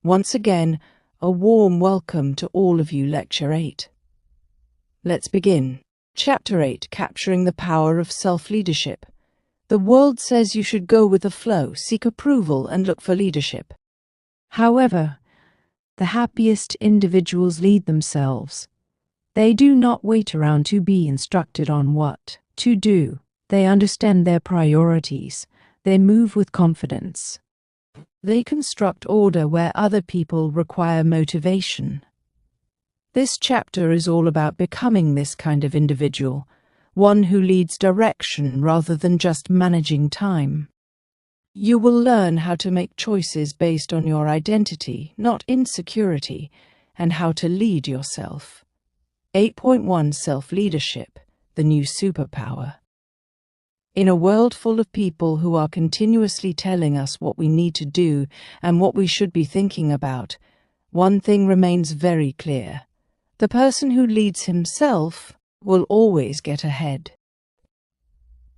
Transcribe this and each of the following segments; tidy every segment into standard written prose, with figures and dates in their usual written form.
Once again, a warm welcome to all of you, Lecture 8. Let's begin. Chapter 8, Capturing the Power of Self-Leadership. The world says you should go with the flow, seek approval, and look for leadership. However, the happiest individuals lead themselves. They do not wait around to be instructed on what to do. They understand their priorities. They move with confidence. They construct order where other people require motivation. This chapter is all about becoming this kind of individual, one who leads direction rather than just managing time. You will learn how to make choices based on your identity, not insecurity, and how to lead yourself. 8.1 Self-Leadership, the new superpower. In a world full of people who are continuously telling us what we need to do and what we should be thinking about, one thing remains very clear. The person who leads himself will always get ahead.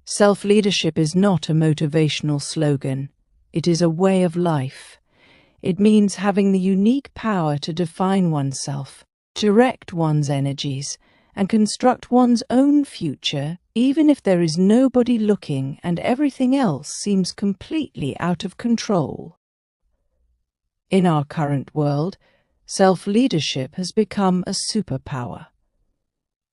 Self-leadership is not a motivational slogan. It is a way of life. It means having the unique power to define oneself, direct one's energies, and construct one's own future, even if there is nobody looking and everything else seems completely out of control. In our current world, self-leadership has become a superpower.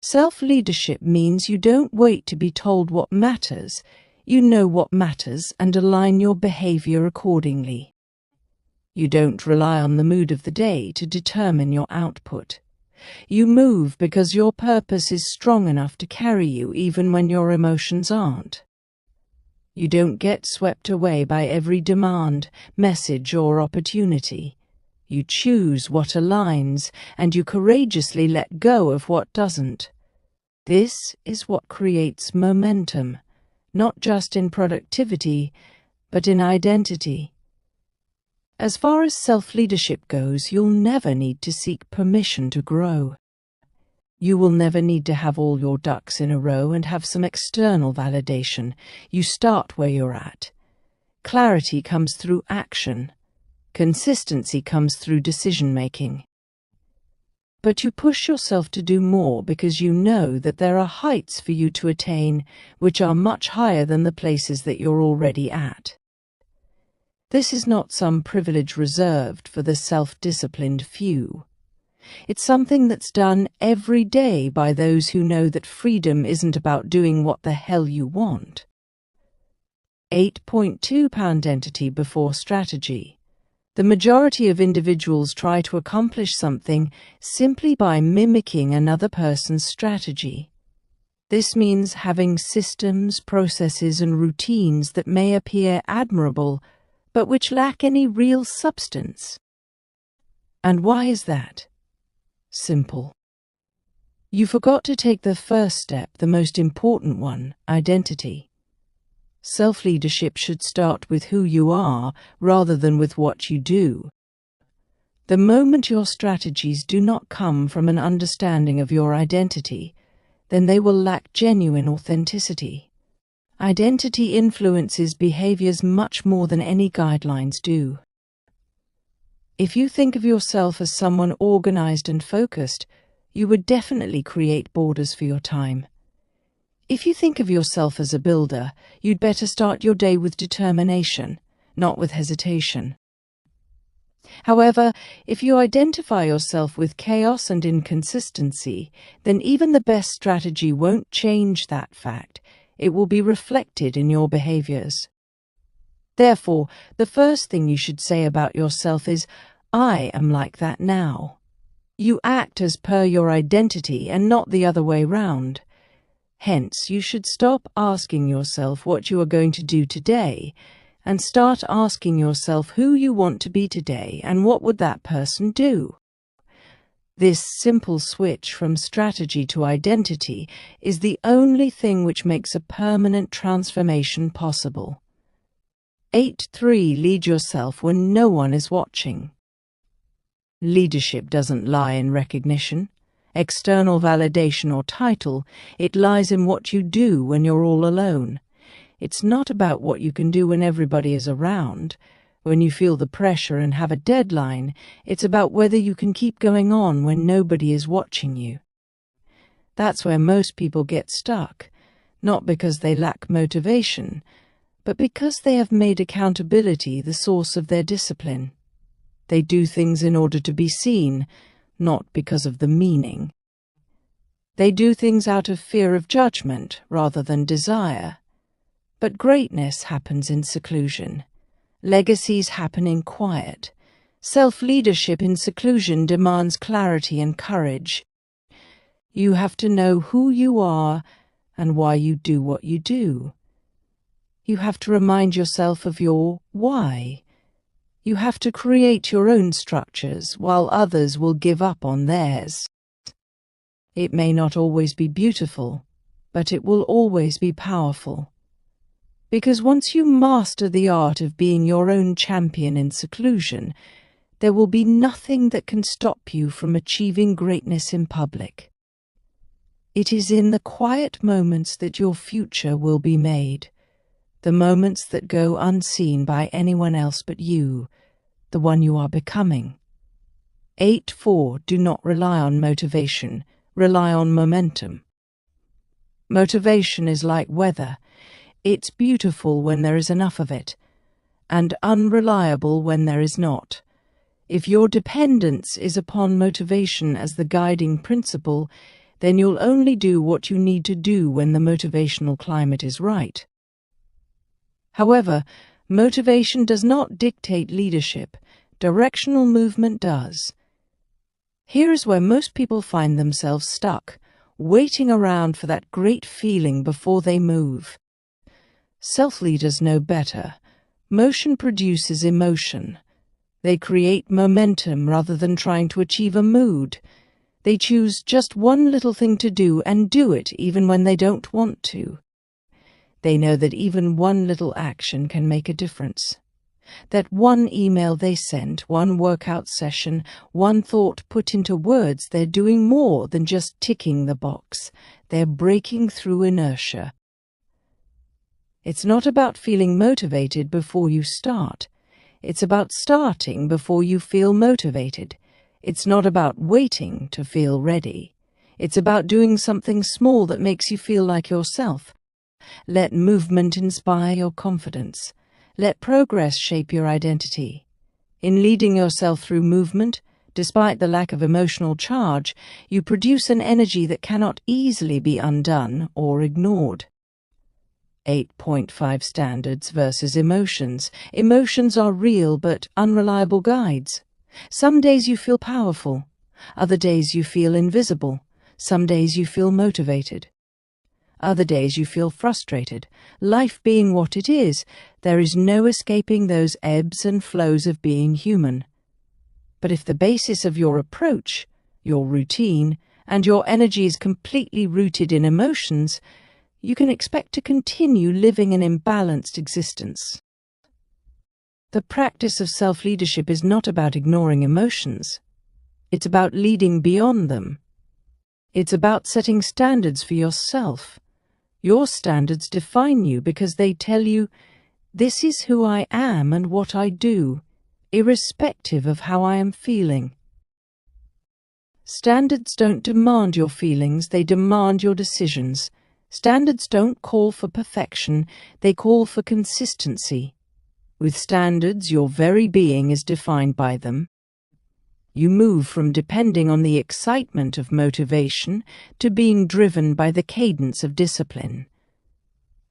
Self-leadership means you don't wait to be told what matters. You know what matters and align your behavior accordingly. You don't rely on the mood of the day to determine your output. You move because your purpose is strong enough to carry you even when your emotions aren't. You don't get swept away by every demand, message, or opportunity. You choose what aligns, and you courageously let go of what doesn't. This is what creates momentum, not just in productivity, but in identity. As far as self-leadership goes, you'll never need to seek permission to grow. You will never need to have all your ducks in a row and have some external validation. You start where you're at. Clarity comes through action. Consistency comes through decision-making. But you push yourself to do more because you know that there are heights for you to attain which are much higher than the places that you're already at. This is not some privilege reserved for the self-disciplined few. It's something that's done every day by those who know that freedom isn't about doing what the hell you want. 8.2 Identity before strategy. The majority of individuals try to accomplish something simply by mimicking another person's strategy. This means having systems, processes, and routines that may appear admirable, but which lack any real substance. And why is that? Simple. You forgot to take the first step, the most important one, identity. Self-leadership should start with who you are rather than with what you do. The moment your strategies do not come from an understanding of your identity, then they will lack genuine authenticity. Identity influences behaviors much more than any guidelines do. If you think of yourself as someone organized and focused, you would definitely create borders for your time. If you think of yourself as a builder, you'd better start your day with determination, not with hesitation. However, if you identify yourself with chaos and inconsistency, then even the best strategy won't change that fact. It will be reflected in your behaviors. Therefore, the first thing you should say about yourself is, I am like that now. You act as per your identity and not the other way round. Hence, you should stop asking yourself what you are going to do today and start asking yourself who you want to be today and what would that person do. This simple switch from strategy to identity is the only thing which makes a permanent transformation possible. 8.3 Lead yourself when no one is watching. Leadership doesn't lie in recognition, external validation, or title. It lies in what you do when you're all alone. It's not about what you can do when everybody is around, When you feel the pressure and have a deadline, it's about whether you can keep going on when nobody is watching you. That's where most people get stuck, not because they lack motivation, but because they have made accountability the source of their discipline. They do things in order to be seen, not because of the meaning. They do things out of fear of judgment rather than desire. But greatness happens in seclusion. Legacies happen in quiet. Self-leadership in seclusion demands clarity and courage. You have to know who you are and why you do what you do. You have to remind yourself of your why. You have to create your own structures while others will give up on theirs. It may not always be beautiful, but it will always be powerful. Because once you master the art of being your own champion in seclusion, there will be nothing that can stop you from achieving greatness in public. It is in the quiet moments that your future will be made, the moments that go unseen by anyone else but you, the one you are becoming. 8.4 Do not rely on motivation, rely on momentum. Motivation is like weather. It's beautiful when there is enough of it, and unreliable when there is not. If your dependence is upon motivation as the guiding principle, then you'll only do what you need to do when the motivational climate is right. However, motivation does not dictate leadership. Directional movement does. Here is where most people find themselves stuck, waiting around for that great feeling before they move. Self-leaders know better. Motion produces emotion. They create momentum rather than trying to achieve a mood. They choose just one little thing to do and do it even when they don't want to. They know that even one little action can make a difference. That one email they sent, one workout session, one thought put into words, they're doing more than just ticking the box. They're breaking through inertia. It's not about feeling motivated before you start. It's about starting before you feel motivated. It's not about waiting to feel ready. It's about doing something small that makes you feel like yourself. Let movement inspire your confidence. Let progress shape your identity. In leading yourself through movement, despite the lack of emotional charge, you produce an energy that cannot easily be undone or ignored. 8.5 Standards versus emotions. Emotions are real but unreliable guides. Some days you feel powerful. Other days you feel invisible. Some days you feel motivated. Other days you feel frustrated. Life being what it is, there is no escaping those ebbs and flows of being human. But if the basis of your approach, your routine, and your energy is completely rooted in emotions, you can expect to continue living an imbalanced existence. The practice of self-leadership is not about ignoring emotions. It's about leading beyond them. It's about setting standards for yourself. Your standards define you because they tell you, this is who I am and what I do, irrespective of how I am feeling. Standards don't demand your feelings, they demand your decisions. Standards don't call for perfection, they call for consistency. With standards, your very being is defined by them. You move from depending on the excitement of motivation to being driven by the cadence of discipline.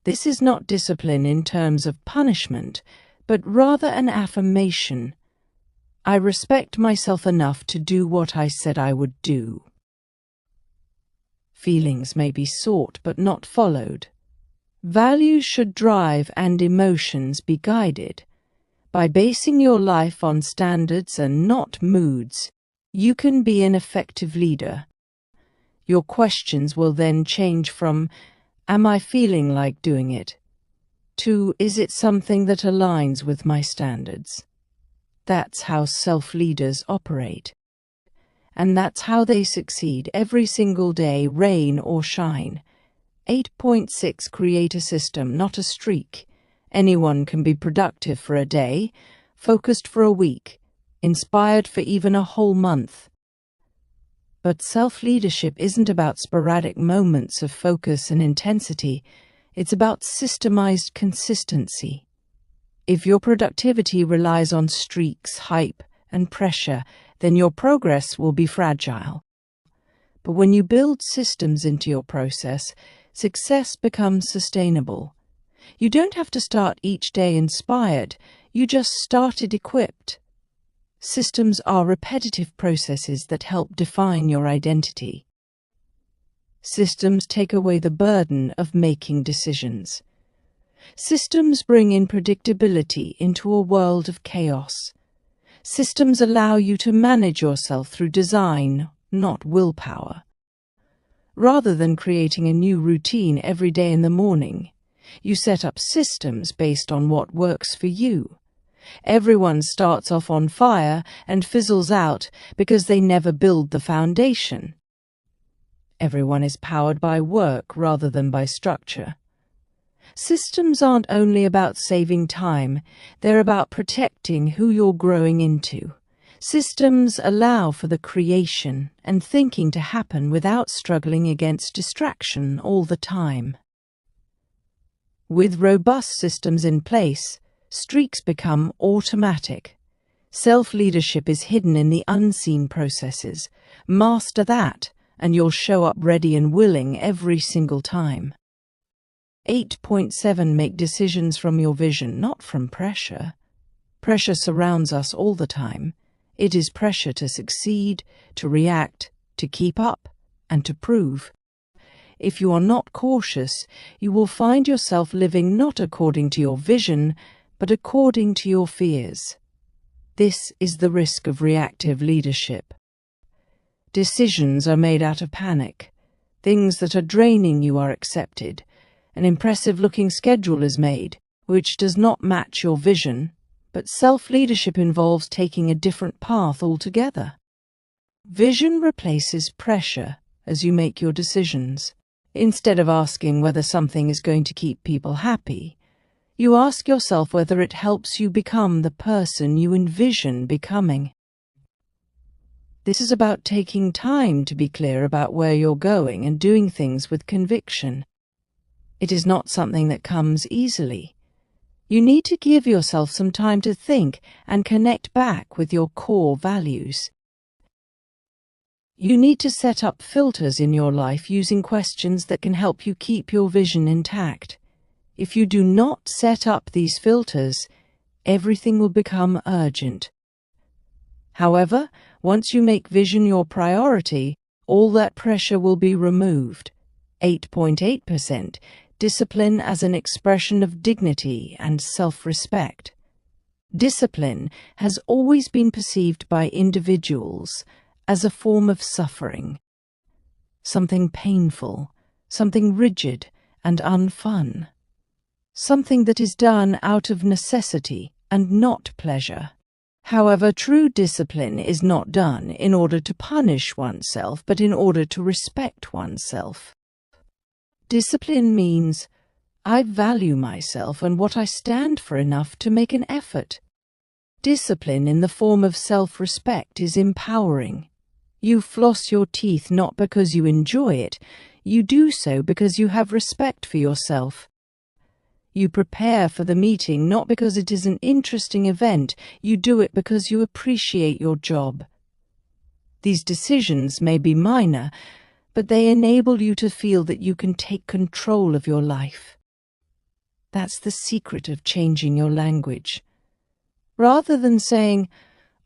This is not discipline in terms of punishment, but rather an affirmation. I respect myself enough to do what I said I would do. Feelings may be sought but not followed. Values should drive and emotions be guided. By basing your life on standards and not moods, you can be an effective leader. Your questions will then change from, am I feeling like doing it? To, is it something that aligns with my standards? That's how self-leaders operate. And that's how they succeed every single day, rain or shine. 8.6 Create a system, not a streak. Anyone can be productive for a day, focused for a week, inspired for even a whole month. But self-leadership isn't about sporadic moments of focus and intensity. It's about systemized consistency. If your productivity relies on streaks, hype, and pressure, then your progress will be fragile. But when you build systems into your process, success becomes sustainable. You don't have to start each day inspired, you just started equipped. Systems are repetitive processes that help define your identity. Systems take away the burden of making decisions. Systems bring in predictability into a world of chaos. Systems allow you to manage yourself through design, not willpower. Rather than creating a new routine every day in the morning, you set up systems based on what works for you. Everyone starts off on fire and fizzles out because they never build the foundation. Everyone is powered by work rather than by structure. Systems aren't only about saving time, they're about protecting who you're growing into. Systems allow for the creation and thinking to happen without struggling against distraction all the time. With robust systems in place, streaks become automatic. Self-leadership is hidden in the unseen processes. Master that, and you'll show up ready and willing every single time. 8.7 Make decisions from your vision, not from pressure. Pressure surrounds us all the time. It is pressure to succeed, to react, to keep up, and to prove. If you are not cautious, you will find yourself living not according to your vision, but according to your fears. This is the risk of reactive leadership. Decisions are made out of panic. Things that are draining you are accepted. An impressive-looking schedule is made, which does not match your vision, but self-leadership involves taking a different path altogether. Vision replaces pressure as you make your decisions. Instead of asking whether something is going to keep people happy, you ask yourself whether it helps you become the person you envision becoming. This is about taking time to be clear about where you're going and doing things with conviction. It is not something that comes easily. You need to give yourself some time to think and connect back with your core values. You need to set up filters in your life using questions that can help you keep your vision intact. If you do not set up these filters, everything will become urgent. However, once you make vision your priority, all that pressure will be removed. 8.8% Discipline as an expression of dignity and self-respect. Discipline has always been perceived by individuals as a form of suffering. Something painful, something rigid and unfun. Something that is done out of necessity and not pleasure. However, true discipline is not done in order to punish oneself, but in order to respect oneself. Discipline means, I value myself and what I stand for enough to make an effort. Discipline in the form of self-respect is empowering. You floss your teeth not because you enjoy it, you do so because you have respect for yourself. You prepare for the meeting not because it is an interesting event, you do it because you appreciate your job. These decisions may be minor, but they enable you to feel that you can take control of your life. That's the secret of changing your language. Rather than saying,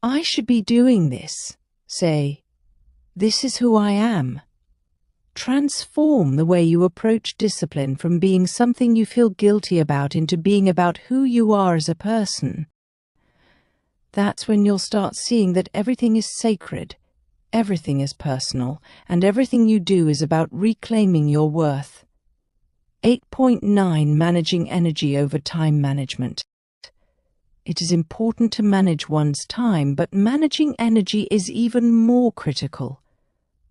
I should be doing this, say, this is who I am. Transform the way you approach discipline from being something you feel guilty about into being about who you are as a person. That's when you'll start seeing that everything is sacred. Everything is personal, and everything you do is about reclaiming your worth. 8.9 Managing energy over time management. It is important to manage one's time, but managing energy is even more critical.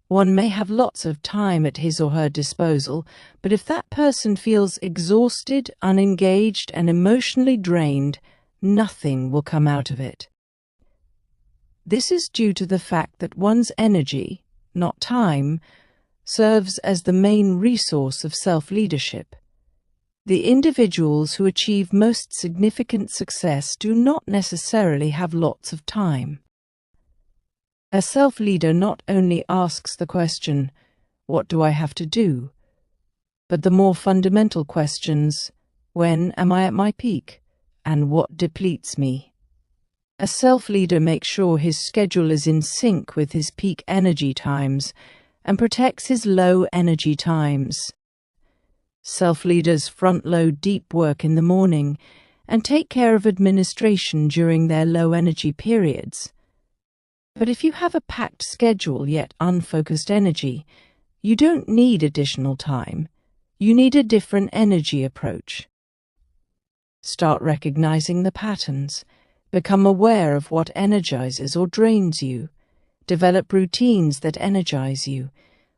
One may have lots of time at his or her disposal, but if that person feels exhausted, unengaged, and emotionally drained, nothing will come out of it. This is due to the fact that one's energy, not time, serves as the main resource of self-leadership. The individuals who achieve most significant success do not necessarily have lots of time. A self-leader not only asks the question, "What do I have to do?" but the more fundamental questions, "When am I at my peak?" and "What depletes me?" A self-leader makes sure his schedule is in sync with his peak energy times and protects his low energy times. Self-leaders front-load deep work in the morning and take care of administration during their low energy periods. But if you have a packed schedule yet unfocused energy, you don't need additional time. You need a different energy approach. Start recognizing the patterns. Become aware of what energizes or drains you. Develop routines that energize you.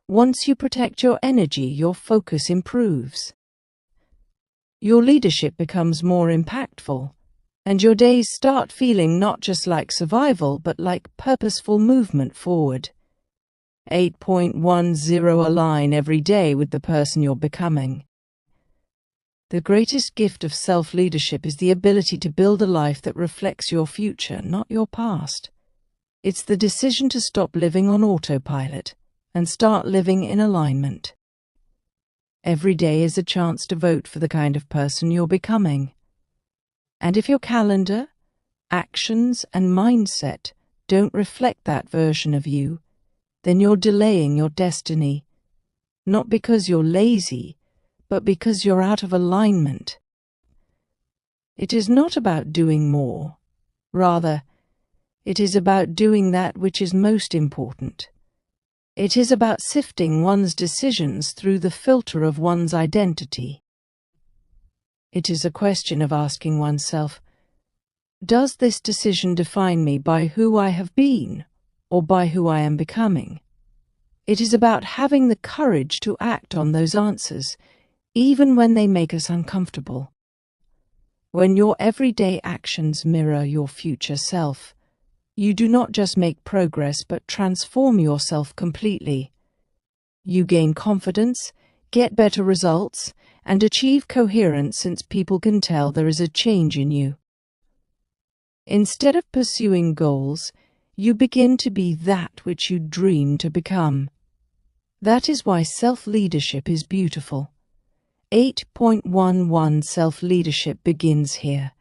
Once you protect your energy, your focus improves. Your leadership becomes more impactful, and your days start feeling not just like survival, but like purposeful movement forward. 8.10 Align every day with the person you're becoming. The greatest gift of self-leadership is the ability to build a life that reflects your future, not your past. It's the decision to stop living on autopilot and start living in alignment. Every day is a chance to vote for the kind of person you're becoming. And if your calendar, actions, and mindset don't reflect that version of you, then you're delaying your destiny, not because you're lazy, but because you're out of alignment. It is not about doing more. Rather, it is about doing that which is most important. It is about sifting one's decisions through the filter of one's identity. It is a question of asking oneself, does this decision define me by who I have been or by who I am becoming? It is about having the courage to act on those answers, even when they make us uncomfortable. When your everyday actions mirror your future self, you do not just make progress but transform yourself completely. You gain confidence, get better results, and achieve coherence since people can tell there is a change in you. Instead of pursuing goals, you begin to be that which you dream to become. That is why self-leadership is beautiful. 8.11 Self-leadership begins here.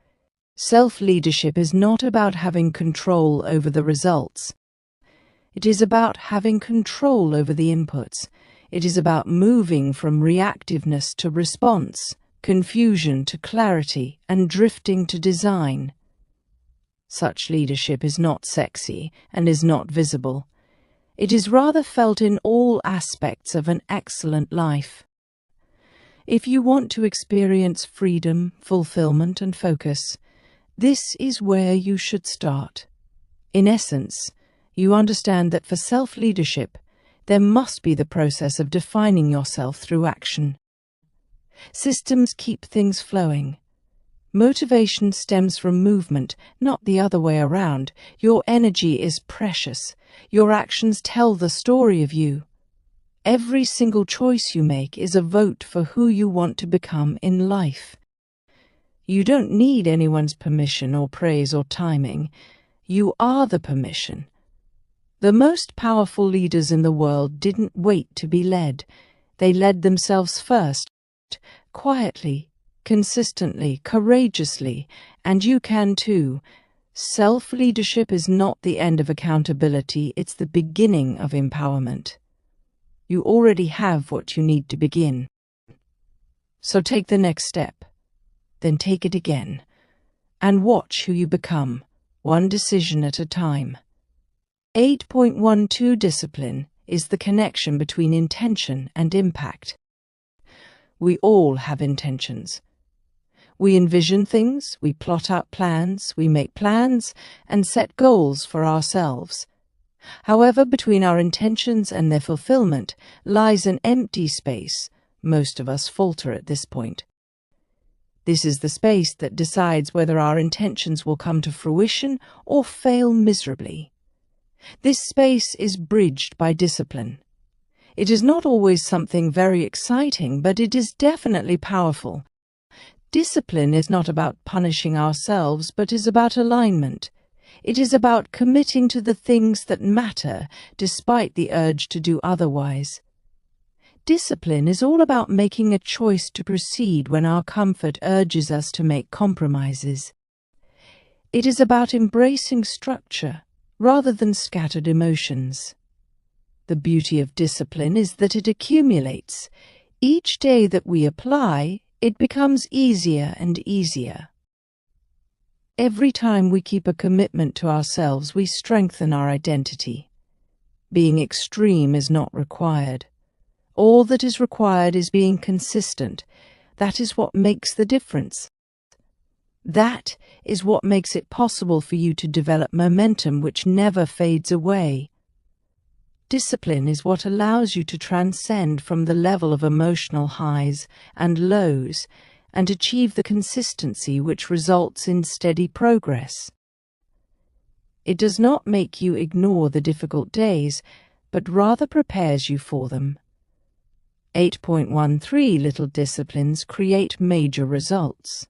Self-leadership is not about having control over the results. It is about having control over the inputs. It is about moving from reactiveness to response, confusion to clarity, and drifting to design. Such leadership is not sexy and is not visible. It is rather felt in all aspects of an excellent life. If you want to experience freedom, fulfillment, and focus, this is where you should start. In essence, you understand that for self-leadership, there must be the process of defining yourself through action. Systems keep things flowing. Motivation stems from movement, not the other way around. Your energy is precious. Your actions tell the story of you. Every single choice you make is a vote for who you want to become in life. You don't need anyone's permission or praise or timing. You are the permission. The most powerful leaders in the world didn't wait to be led. They led themselves first, quietly, consistently, courageously, and you can too. Self-leadership is not the end of accountability, it's the beginning of empowerment. You already have what you need to begin. So take the next step, then take it again, and watch who you become, one decision at a time. 8.12 Discipline is the connection between intention and impact. We all have intentions. We envision things, we plot out plans, we make plans, and set goals for ourselves. However, between our intentions and their fulfillment lies an empty space. Most of us falter at this point. This is the space that decides whether our intentions will come to fruition or fail miserably. This space is bridged by discipline. It is not always something very exciting, but it is definitely powerful. Discipline is not about punishing ourselves, but is about alignment. It is about committing to the things that matter, despite the urge to do otherwise. Discipline is all about making a choice to proceed when our comfort urges us to make compromises. It is about embracing structure rather than scattered emotions. The beauty of discipline is that it accumulates. Each day that we apply, it becomes easier and easier. Every time we keep a commitment to ourselves, we strengthen our identity. Being extreme is not required. All that is required is being consistent. That is what makes the difference. That is what makes it possible for you to develop momentum which never fades away. Discipline is what allows you to transcend from the level of emotional highs and lows and achieve the consistency which results in steady progress. It does not make you ignore the difficult days, but rather prepares you for them. 8.13 Little disciplines create major results.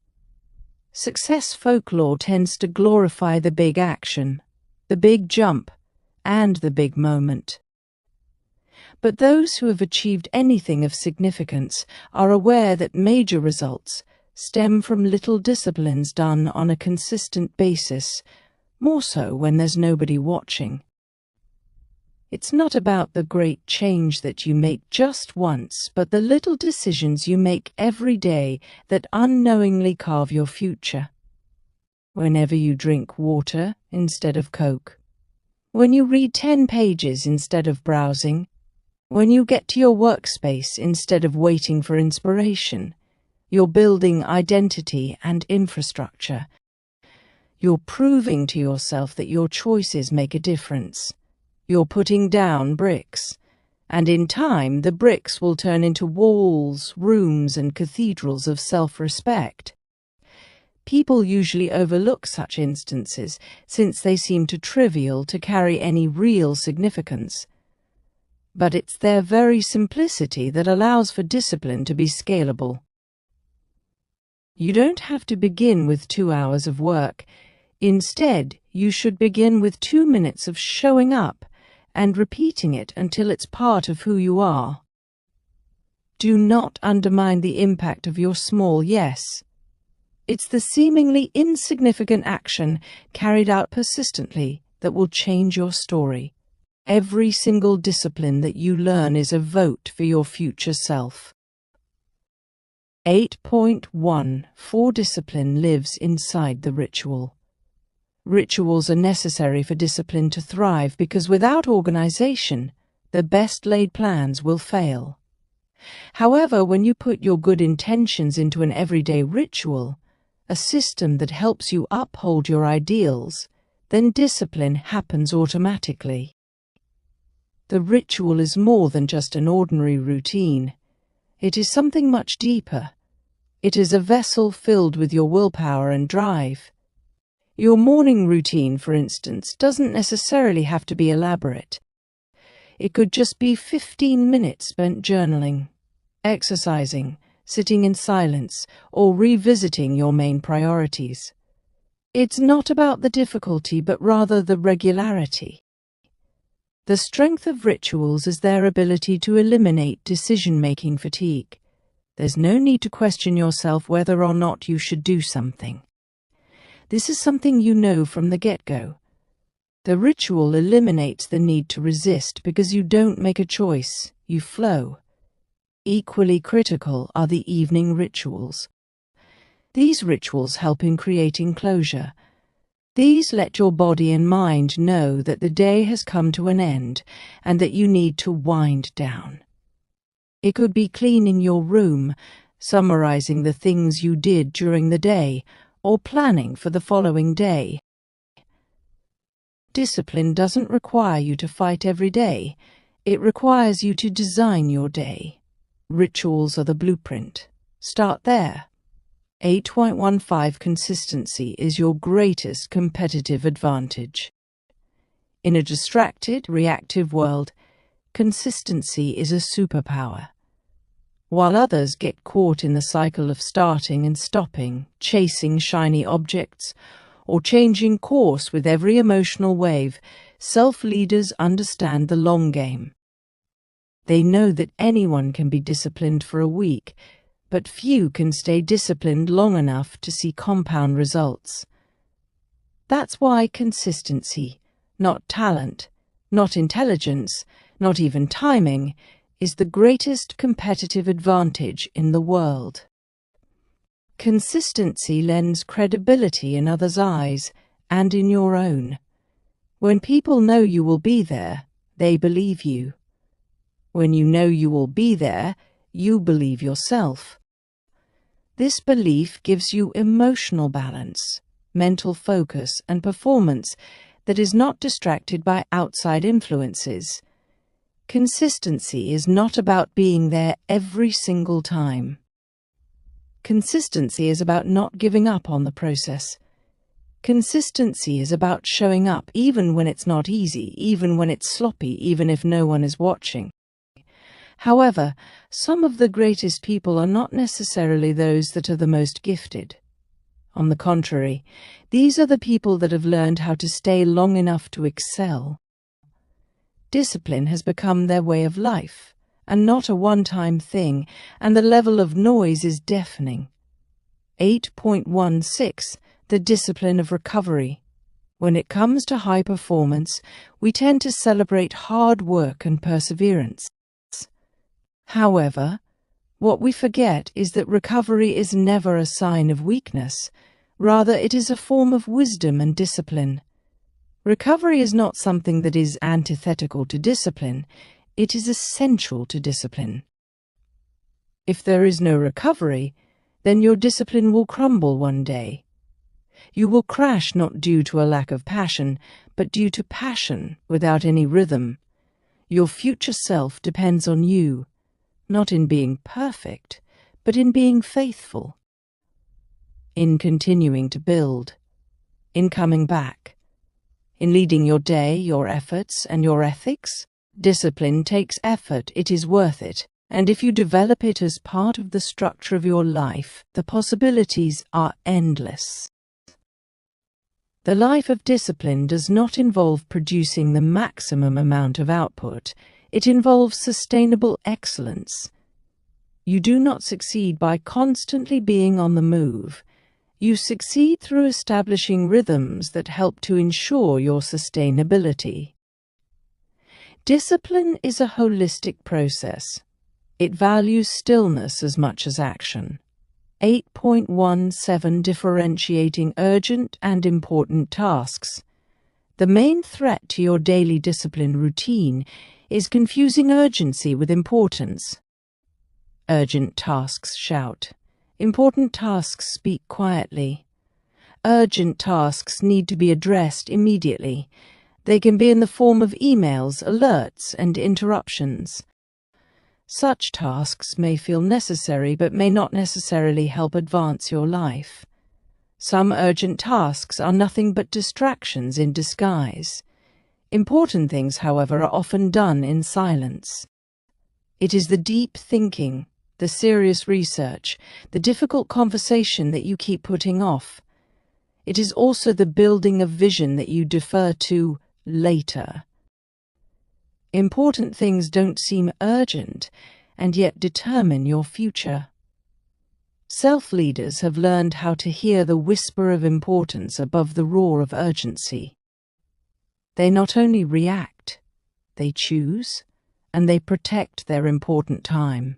Success folklore tends to glorify the big action, the big jump, and the big moment. But those who have achieved anything of significance are aware that major results stem from little disciplines done on a consistent basis, more so when there's nobody watching. It's not about the great change that you make just once, but the little decisions you make every day that unknowingly carve your future. Whenever you drink water instead of Coke, when you read 10 pages instead of browsing, when you get to your workspace instead of waiting for inspiration, you're building identity and infrastructure. You're proving to yourself that your choices make a difference. You're putting down bricks, and in time the bricks will turn into walls, rooms, and cathedrals of self-respect. People usually overlook such instances since they seem too trivial to carry any real significance. But it's their very simplicity that allows for discipline to be scalable. You don't have to begin with 2 hours of work. Instead, you should begin with 2 minutes of showing up and repeating it until it's part of who you are. Do not undermine the impact of your small yes. It's the seemingly insignificant action carried out persistently that will change your story. Every single discipline that you learn is a vote for your future self. 8.14 Discipline lives inside the ritual. Rituals are necessary for discipline to thrive because without organization, the best laid plans will fail. However, when you put your good intentions into an everyday ritual, a system that helps you uphold your ideals, then discipline happens automatically. The ritual is more than just an ordinary routine. It is something much deeper. It is a vessel filled with your willpower and drive. Your morning routine, for instance, doesn't necessarily have to be elaborate. It could just be 15 minutes spent journaling, exercising, sitting in silence, or revisiting your main priorities. It's not about the difficulty, but rather the regularity. The strength of rituals is their ability to eliminate decision-making fatigue. There's no need to question yourself whether or not you should do something. This is something you know from the get-go. The ritual eliminates the need to resist because you don't make a choice, you flow. Equally critical are the evening rituals. These rituals help in creating closure. These let your body and mind know that the day has come to an end and that you need to wind down. It could be cleaning your room, summarizing the things you did during the day, or planning for the following day. Discipline doesn't require you to fight every day. It requires you to design your day. Rituals are the blueprint. Start there. 8.15 Consistency is your greatest competitive advantage. In a distracted, reactive world, consistency is a superpower. While others get caught in the cycle of starting and stopping, chasing shiny objects, or changing course with every emotional wave, self-leaders understand the long game. They know that anyone can be disciplined for a week, but few can stay disciplined long enough to see compound results. That's why consistency, not talent, not intelligence, not even timing, is the greatest competitive advantage in the world. Consistency lends credibility in others' eyes and in your own. When people know you will be there, they believe you. When you know you will be there, you believe yourself. This belief gives you emotional balance, mental focus, and performance that is not distracted by outside influences. Consistency is not about being there every single time. Consistency is about not giving up on the process. Consistency is about showing up even when it's not easy, even when it's sloppy, even if no one is watching. However, some of the greatest people are not necessarily those that are the most gifted. On the contrary, these are the people that have learned how to stay long enough to excel. Discipline has become their way of life, and not a one-time thing, and the level of noise is deafening. 8.16 The discipline of recovery. When it comes to high performance, we tend to celebrate hard work and perseverance. However, what we forget is that recovery is never a sign of weakness. Rather, it is a form of wisdom and discipline. Recovery is not something that is antithetical to discipline. It is essential to discipline. If there is no recovery, then your discipline will crumble one day. You will crash not due to a lack of passion, but due to passion without any rhythm. Your future self depends on you, not in being perfect, but in being faithful, in continuing to build, in coming back, in leading your day, your efforts, and your ethics. Discipline takes effort, it is worth it, and if you develop it as part of the structure of your life, the possibilities are endless. The life of discipline does not involve producing the maximum amount of output. It involves sustainable excellence. You do not succeed by constantly being on the move. You succeed through establishing rhythms that help to ensure your sustainability. Discipline is a holistic process. It values stillness as much as action. 8.17 Differentiating urgent and important tasks. The main threat to your daily discipline routine is confusing urgency with importance. Urgent tasks shout. Important tasks speak quietly. Urgent tasks need to be addressed immediately. They can be in the form of emails, alerts, and interruptions. Such tasks may feel necessary but may not necessarily help advance your life. Some urgent tasks are nothing but distractions in disguise. Important things, however, are often done in silence. It is the deep thinking, the serious research, the difficult conversation that you keep putting off. It is also the building of vision that you defer to later. Important things don't seem urgent, and yet determine your future. Self-leaders have learned how to hear the whisper of importance above the roar of urgency. They not only react, they choose, and they protect their important time.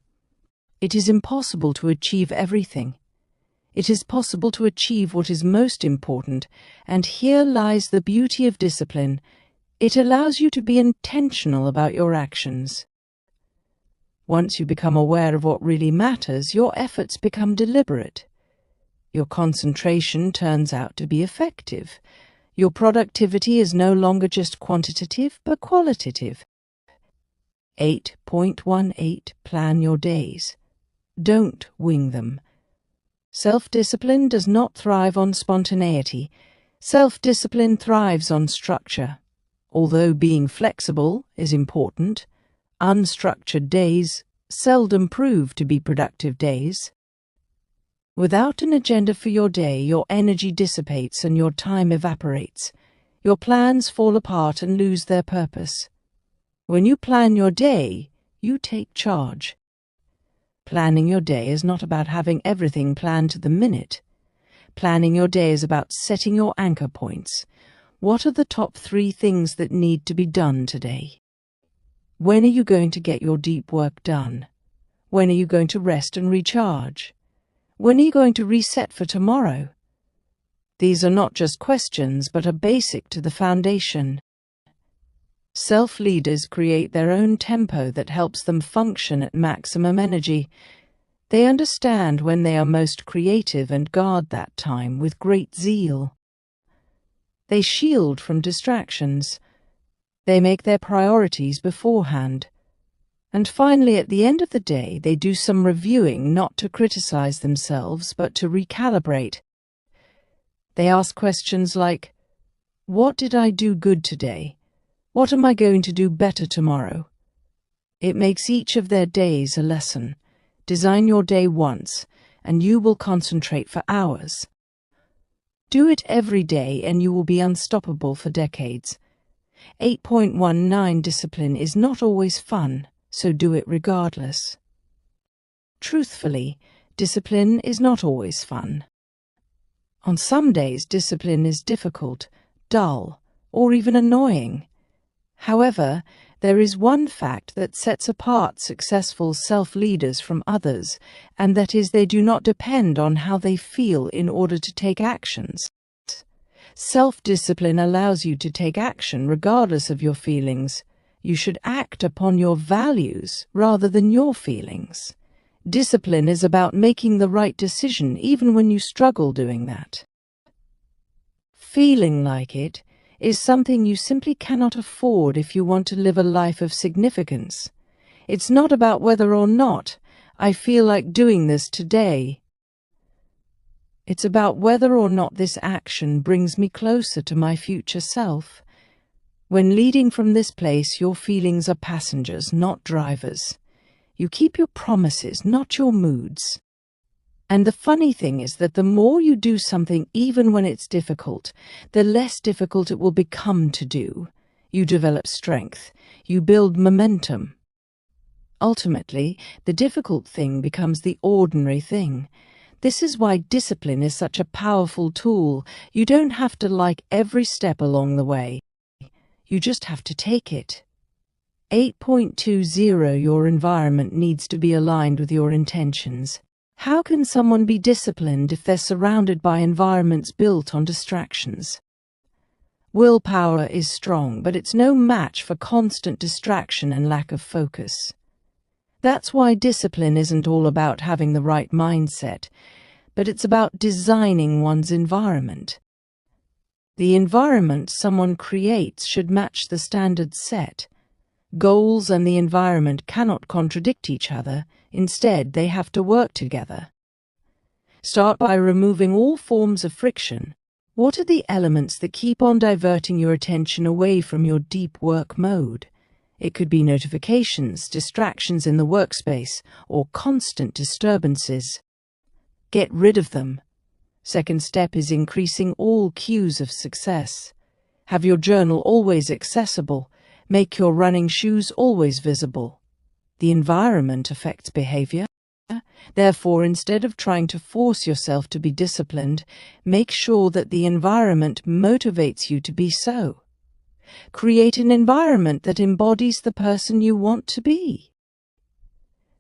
It is impossible to achieve everything. It is possible to achieve what is most important, and here lies the beauty of discipline. It allows you to be intentional about your actions. Once you become aware of what really matters, your efforts become deliberate. Your concentration turns out to be effective. Your productivity is no longer just quantitative, but qualitative. 8.18 Plan your days. Don't wing them. Self-discipline does not thrive on spontaneity. Self-discipline thrives on structure. Although being flexible is important, unstructured days seldom prove to be productive days. Without an agenda for your day, your energy dissipates and your time evaporates. Your plans fall apart and lose their purpose. When you plan your day, you take charge. Planning your day is not about having everything planned to the minute. Planning your day is about setting your anchor points. What are the top 3 things that need to be done today? When are you going to get your deep work done? When are you going to rest and recharge? When are you going to reset for tomorrow? These are not just questions, but are basic to the foundation. Self-leaders create their own tempo that helps them function at maximum energy. They understand when they are most creative and guard that time with great zeal. They shield from distractions. They make their priorities beforehand. And finally, at the end of the day, they do some reviewing, not to criticize themselves, but to recalibrate. They ask questions like, what did I do good today? What am I going to do better tomorrow? It makes each of their days a lesson. Design your day once, and you will concentrate for hours. Do it every day, and you will be unstoppable for decades. 8.19 Discipline is not always fun, so do it regardless. Truthfully, discipline is not always fun. On some days, discipline is difficult, dull, or even annoying. However, there is one fact that sets apart successful self-leaders from others, and that is they do not depend on how they feel in order to take actions. Self-discipline allows you to take action regardless of your feelings. You should act upon your values rather than your feelings. Discipline is about making the right decision even when you struggle doing that. Feeling like it is something you simply cannot afford if you want to live a life of significance. It's not about whether or not I feel like doing this today. It's about whether or not this action brings me closer to my future self. When leading from this place, your feelings are passengers, not drivers. You keep your promises, not your moods. And the funny thing is that the more you do something, even when it's difficult, the less difficult it will become to do. You develop strength. You build momentum. Ultimately, the difficult thing becomes the ordinary thing. This is why discipline is such a powerful tool. You don't have to like every step along the way. You just have to take it. 8.20 Your environment needs to be aligned with your intentions. How can someone be disciplined if they're surrounded by environments built on distractions? Willpower is strong, but it's no match for constant distraction and lack of focus. That's why discipline isn't all about having the right mindset, but it's about designing one's environment. The environment someone creates should match the standards set. Goals and the environment cannot contradict each other. Instead, they have to work together. Start by removing all forms of friction. What are the elements that keep on diverting your attention away from your deep work mode? It could be notifications, distractions in the workspace, or constant disturbances. Get rid of them. Second step is increasing all cues of success. Have your journal always accessible. Make your running shoes always visible. The environment affects behavior. Therefore, instead of trying to force yourself to be disciplined, make sure that the environment motivates you to be so. Create an environment that embodies the person you want to be.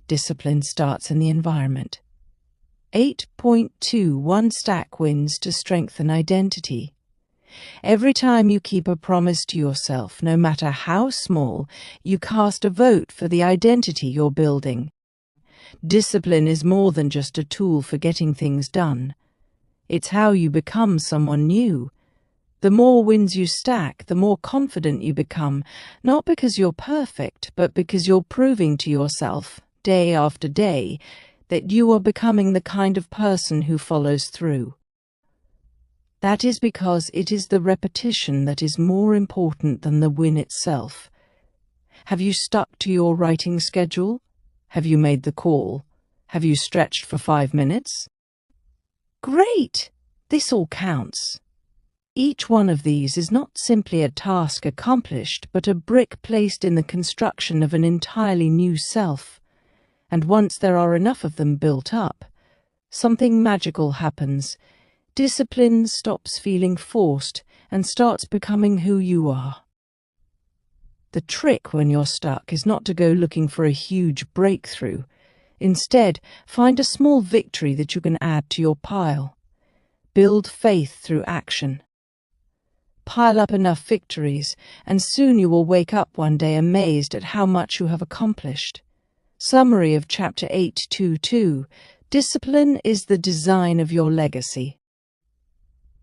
Discipline starts in the environment. 8.21 Stack wins to strengthen identity. Every time you keep a promise to yourself, no matter how small, you cast a vote for the identity you're building. Discipline is more than just a tool for getting things done. It's how you become someone new. The more wins you stack, the more confident you become, not because you're perfect, but because you're proving to yourself, day after day, that you are becoming the kind of person who follows through. That is because it is the repetition that is more important than the win itself. Have you stuck to your writing schedule? Have you made the call? Have you stretched for 5 minutes? Great! This all counts. Each one of these is not simply a task accomplished, but a brick placed in the construction of an entirely new self. And once there are enough of them built up, something magical happens. Discipline stops feeling forced and starts becoming who you are. The trick when you're stuck is not to go looking for a huge breakthrough. Instead, find a small victory that you can add to your pile. Build faith through action. Pile up enough victories, and soon you will wake up one day amazed at how much you have accomplished. Summary of Chapter 8.2.2. Discipline is the design of your legacy.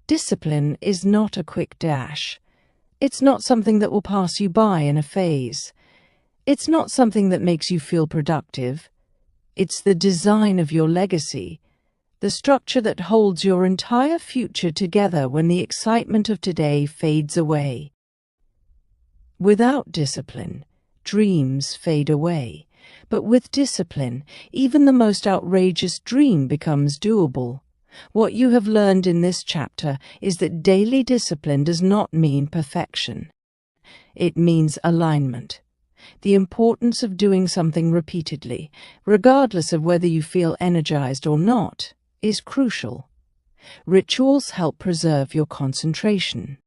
Discipline is not a quick dash. It's not something that will pass you by in a phase. It's not something that makes you feel productive. It's the design of your legacy, the structure that holds your entire future together when the excitement of today fades away. Without discipline, dreams fade away. But with discipline, even the most outrageous dream becomes doable. What you have learned in this chapter is that daily discipline does not mean perfection. It means alignment. The importance of doing something repeatedly, regardless of whether you feel energized or not, is crucial. Rituals help preserve your concentration.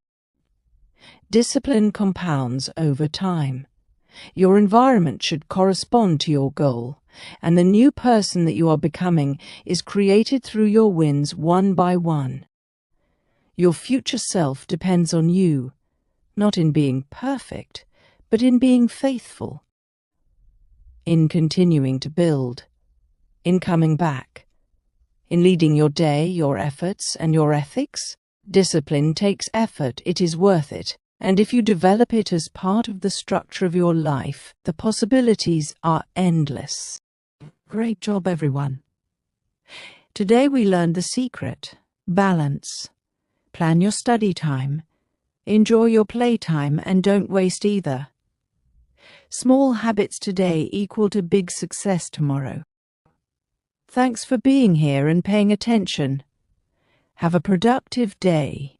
Discipline compounds over time. Your environment should correspond to your goal, and the new person that you are becoming is created through your wins one by one. Your future self depends on you, not in being perfect, but in being faithful, in continuing to build, in coming back, in leading your day, your efforts, and your ethics. Discipline takes effort, it is worth it, and if you develop it as part of the structure of your life, the possibilities are endless. Great job, everyone. Today we learned the secret: balance. Plan your study time, enjoy your playtime, and don't waste either. Small habits today equal to big success tomorrow. Thanks for being here and paying attention. Have a productive day.